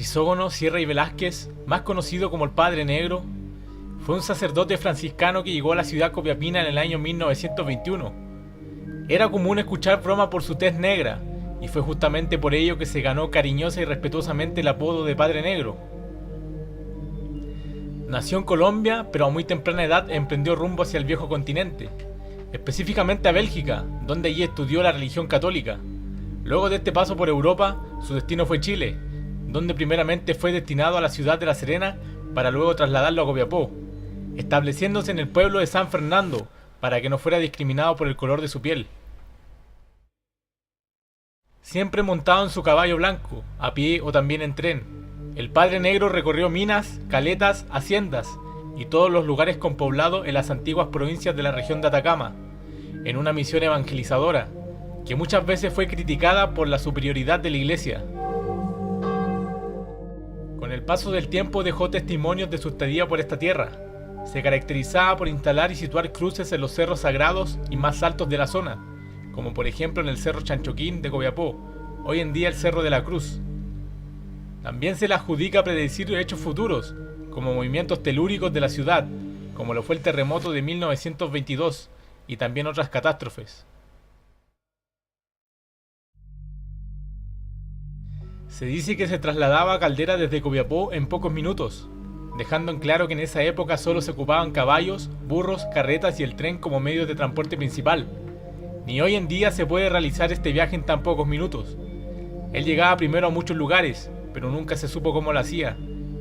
Crisógono Sierra y Velázquez, más conocido como el Padre Negro, fue un sacerdote franciscano que llegó a la ciudad copiapina en el año 1921. Era común escuchar broma por su tez negra, y fue justamente por ello que se ganó cariñosa y respetuosamente el apodo de Padre Negro. Nació en Colombia, pero a muy temprana edad emprendió rumbo hacia el viejo continente, específicamente a Bélgica, donde allí estudió la religión católica. Luego de este paso por Europa, su destino fue Chile, donde primeramente fue destinado a la ciudad de La Serena para luego trasladarlo a Copiapó, estableciéndose en el pueblo de San Fernando para que no fuera discriminado por el color de su piel. Siempre montado en su caballo blanco, a pie o también en tren, el Padre Negro recorrió minas, caletas, haciendas y todos los lugares con poblado en las antiguas provincias de la región de Atacama, en una misión evangelizadora, que muchas veces fue criticada por la superioridad de la iglesia. Con el paso del tiempo dejó testimonios de su estadía por esta tierra. Se caracterizaba por instalar y situar cruces en los cerros sagrados y más altos de la zona, como por ejemplo en el Cerro Chanchoquín de Copiapó, hoy en día el Cerro de la Cruz. También se le adjudica predecir hechos futuros, como movimientos telúricos de la ciudad, como lo fue el terremoto de 1922, y también otras catástrofes. Se dice que se trasladaba a Caldera desde Copiapó en pocos minutos, dejando en claro que en esa época solo se ocupaban caballos, burros, carretas y el tren como medios de transporte principal. Ni hoy en día se puede realizar este viaje en tan pocos minutos. Él llegaba primero a muchos lugares, pero nunca se supo cómo lo hacía,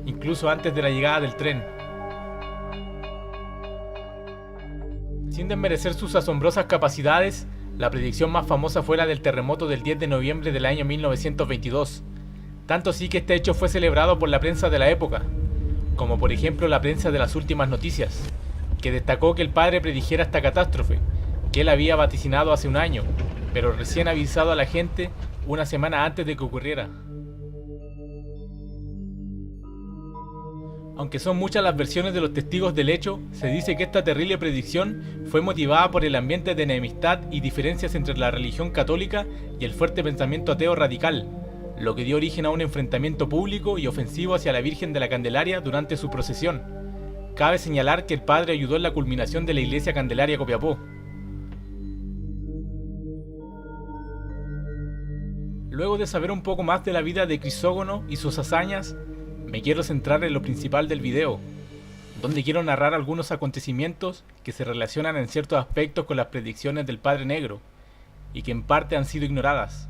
incluso antes de la llegada del tren. Sin desmerecer sus asombrosas capacidades, la predicción más famosa fue la del terremoto del 10 de noviembre del año 1922. Tanto así que este hecho fue celebrado por la prensa de la época, como por ejemplo la prensa de las últimas noticias, que destacó que el padre predijera esta catástrofe, que él había vaticinado hace un año, pero recién avisado a la gente una semana antes de que ocurriera. Aunque son muchas las versiones de los testigos del hecho, se dice que esta terrible predicción fue motivada por el ambiente de enemistad y diferencias entre la religión católica y el fuerte pensamiento ateo radical, lo que dio origen a un enfrentamiento público y ofensivo hacia la Virgen de la Candelaria durante su procesión. Cabe señalar que el padre ayudó en la culminación de la iglesia Candelaria Copiapó. Luego de saber un poco más de la vida de Crisógono y sus hazañas, me quiero centrar en lo principal del video, donde quiero narrar algunos acontecimientos que se relacionan en ciertos aspectos con las predicciones del Padre Negro, y que en parte han sido ignoradas.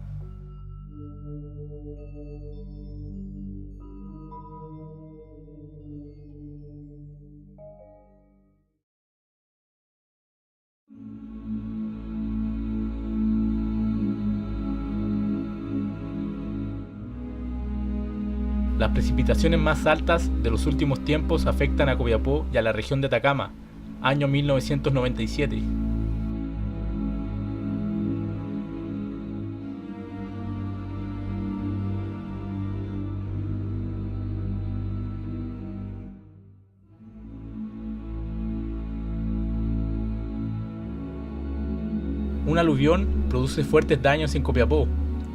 Las precipitaciones más altas de los últimos tiempos afectan a Copiapó y a la región de Atacama, año 1997. Un aluvión produce fuertes daños en Copiapó,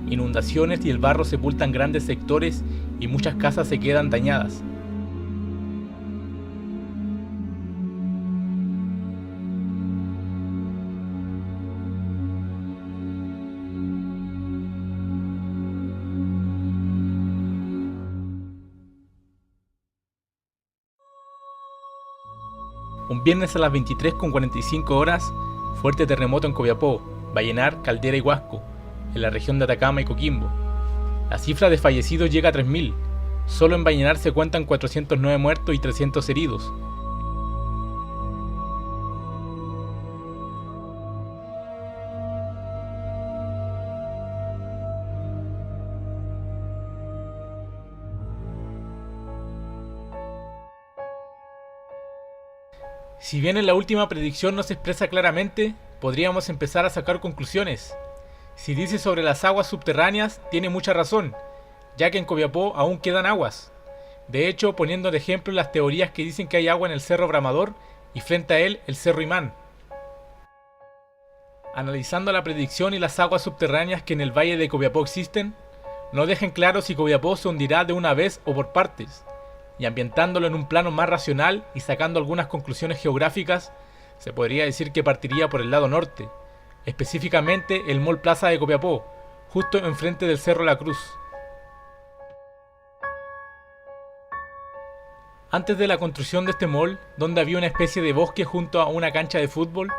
inundaciones y el barro sepultan grandes sectores y muchas casas se quedan dañadas. Un viernes a las 23:45 fuerte terremoto en Copiapó, Vallenar, Caldera y Huasco, en la región de Atacama y Coquimbo. La cifra de fallecidos llega a 3.000. Solo en Vallenar se cuentan 409 muertos y 300 heridos. Si bien en la última predicción no se expresa claramente, podríamos empezar a sacar conclusiones. Si dice sobre las aguas subterráneas, tiene mucha razón, ya que en Copiapó aún quedan aguas. De hecho, poniendo de ejemplo las teorías que dicen que hay agua en el Cerro Bramador y frente a él el Cerro Imán. Analizando la predicción y las aguas subterráneas que en el valle de Copiapó existen, no dejan claro si Copiapó se hundirá de una vez o por partes, y ambientándolo en un plano más racional y sacando algunas conclusiones geográficas, se podría decir que partiría por el lado norte, específicamente el Mall Plaza de Copiapó, justo enfrente del Cerro La Cruz. Antes de la construcción de este mall, donde había una especie de bosque junto a una cancha de fútbol,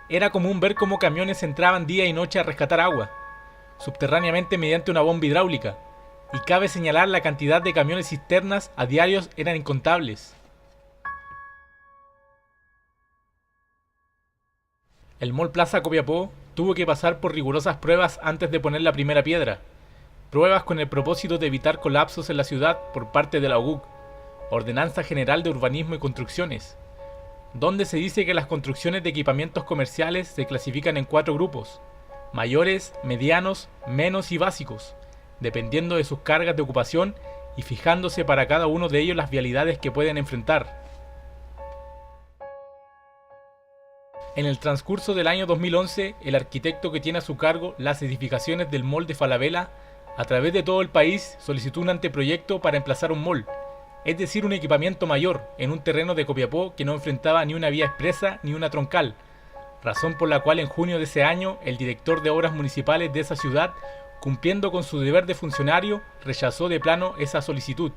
era común ver cómo camiones entraban día y noche a rescatar agua, subterráneamente mediante una bomba hidráulica, y cabe señalar la cantidad de camiones cisternas a diarios eran incontables. El Mall Plaza Copiapó tuvo que pasar por rigurosas pruebas antes de poner la primera piedra, pruebas con el propósito de evitar colapsos en la ciudad por parte de la OGUC, Ordenanza General de Urbanismo y Construcciones, donde se dice que las construcciones de equipamientos comerciales se clasifican en 4 grupos: mayores, medianos, menos y básicos, dependiendo de sus cargas de ocupación y fijándose para cada uno de ellos las vialidades que pueden enfrentar. En el transcurso del año 2011, el arquitecto que tiene a su cargo las edificaciones del Mall de Falabella, a través de todo el país, solicitó un anteproyecto para emplazar un mall, es decir, un equipamiento mayor, en un terreno de Copiapó que no enfrentaba ni una vía expresa ni una troncal, razón por la cual en junio de ese año el director de obras municipales de esa ciudad, cumpliendo con su deber de funcionario, rechazó de plano esa solicitud.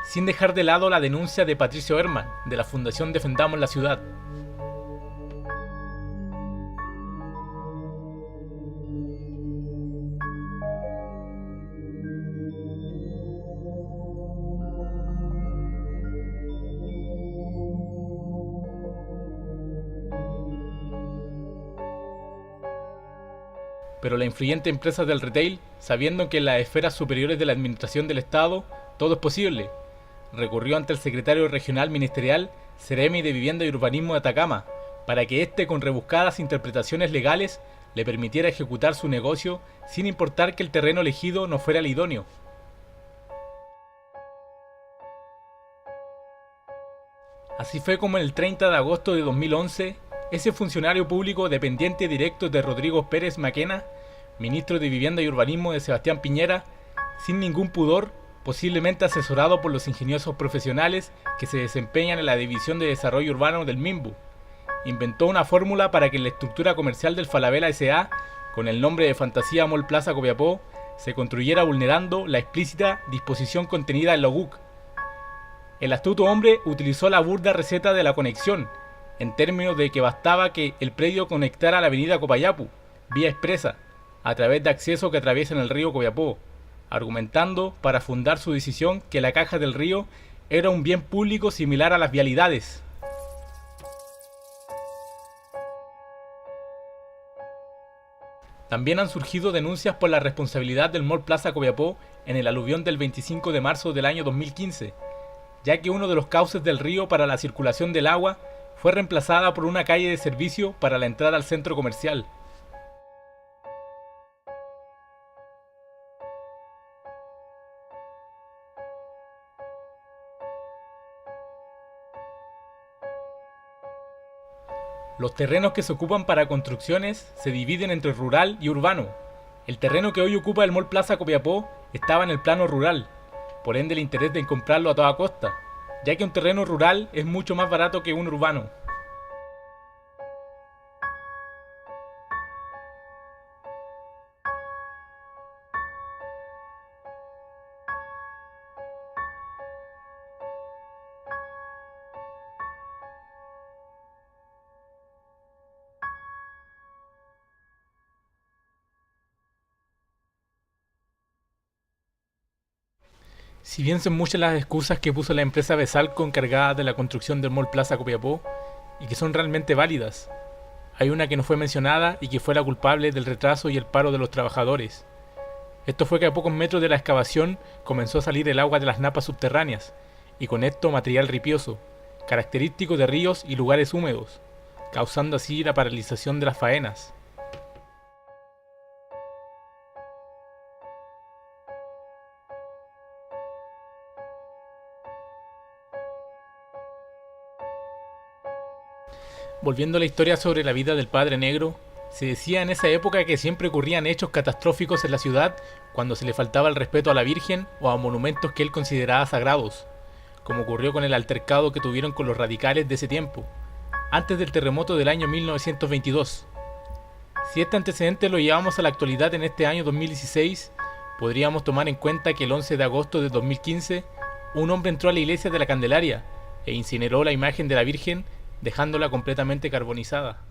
Sin dejar de lado la denuncia de Patricio Herman, de la Fundación Defendamos la Ciudad. Pero la influyente empresa del retail, sabiendo que en las esferas superiores de la administración del Estado todo es posible, recurrió ante el secretario regional ministerial, Ceremi de Vivienda y Urbanismo de Atacama, para que éste, con rebuscadas interpretaciones legales, le permitiera ejecutar su negocio sin importar que el terreno elegido no fuera el idóneo. Así fue como el 30 de agosto de 2011, ese funcionario público dependiente directo de Rodrigo Pérez Maquena, ministro de Vivienda y Urbanismo de Sebastián Piñera, sin ningún pudor, posiblemente asesorado por los ingeniosos profesionales que se desempeñan en la División de Desarrollo Urbano del MIMBU, inventó una fórmula para que la estructura comercial del Falabella S.A., con el nombre de Fantasía Mall Plaza Copiapó, se construyera vulnerando la explícita disposición contenida en la OGUC. El astuto hombre utilizó la burda receta de la conexión, en términos de que bastaba que el predio conectara a la avenida Copayapu, vía expresa, a través de acceso que atraviesan el río Copiapó, argumentando para fundar su decisión que la caja del río era un bien público similar a las vialidades. También han surgido denuncias por la responsabilidad del Mall Plaza Copiapó en el aluvión del 25 de marzo del año 2015, ya que uno de los cauces del río para la circulación del agua fue reemplazada por una calle de servicio para la entrada al centro comercial. Los terrenos que se ocupan para construcciones se dividen entre rural y urbano. El terreno que hoy ocupa el Mall Plaza Copiapó estaba en el plano rural, por ende el interés de comprarlo a toda costa, ya que un terreno rural es mucho más barato que un urbano. Si bien son muchas las excusas que puso la empresa Besalco encargada de la construcción del Mall Plaza Copiapó, y que son realmente válidas, hay una que no fue mencionada y que fue la culpable del retraso y el paro de los trabajadores. Esto fue que a pocos metros de la excavación comenzó a salir el agua de las napas subterráneas, y con esto material ripioso, característico de ríos y lugares húmedos, causando así la paralización de las faenas. Volviendo a la historia sobre la vida del Padre Negro, se decía en esa época que siempre ocurrían hechos catastróficos en la ciudad cuando se le faltaba el respeto a la Virgen o a monumentos que él consideraba sagrados, como ocurrió con el altercado que tuvieron con los radicales de ese tiempo, antes del terremoto del año 1922. Si este antecedente lo llevamos a la actualidad en este año 2016, podríamos tomar en cuenta que el 11 de agosto de 2015, un hombre entró a la iglesia de la Candelaria e incineró la imagen de la Virgen, dejándola completamente carbonizada.